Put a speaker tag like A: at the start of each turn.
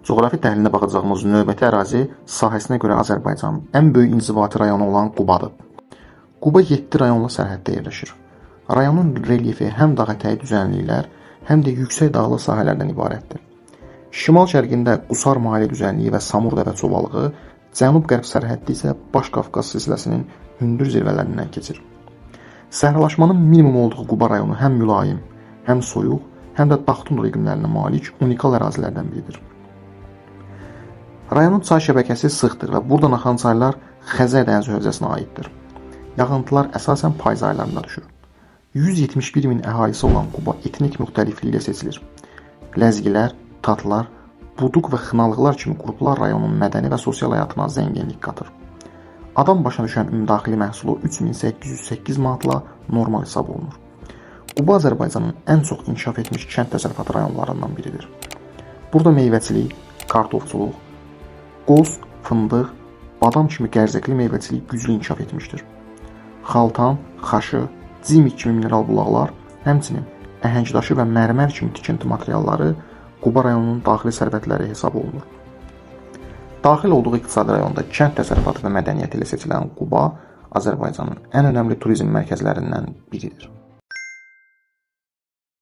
A: Coğrafi təhlilində baxacağımız növbəti ərazi sahəsinə görə Azərbaycanın ən böyük inzibati rayonu olan Qubadır. Quba 7 rayonla sərhəddə yerləşir. Rayonun relyefi həm dağətəyi düzənliklər, həm də yüksək dağlıq sahələrdən ibarətdir. Şimal-şərqində Qusar maili düzənliyi və Samurdəvə çobalığı, cənub-qərb sərhəddə isə Baş Qafqaz silsiləsinin hündür zirvələrindən keçir. Səhralaşmanın minimum olduğu Quba rayonu həm mülayim, həm soyuq, həm də dağ tundra iqlimlərinə malik unikal ərazilərdən biridir. Rayonun çay şəbəkəsi sıxdır və buradan axan çaylar Xəzər dəniz hövzəsinə aiddir. Yağıntılar əsasən payız aylarında düşür. 171 min əhalisi olan Quba etnik müxtəlifliklə seçilir. Ləzgilər, tatlar, buduq və xınalıqlar kimi qruplar rayonun mədəni və sosial həyatına zənginlik qatır. Adam başına düşən ümumdaxili məhsulu 3808 manatla normal hesab olunur. Quba Azərbaycanın ən çox inkişaf etmiş kənd təsərrüfatı rayonlarından biridir. Burada meyvəçilik, kartofçuluq, qoz, fındıq, badam kimi qərzəkli meyvəçilik güclü inkişaf etmişdir. Xaltan, xaşı, cimik kimi mineral bulaqlar, həmçinin əhəngdaşı və mərmər kimi tikinti materialları Quba rayonunun daxili sərvətləri hesab olunur. Daxil olduğu iqtisadi rayonda kənd təsərrüfatı və mədəniyyəti ilə seçilən Quba Azərbaycanın ən önəmli turizm mərkəzlərindən biridir.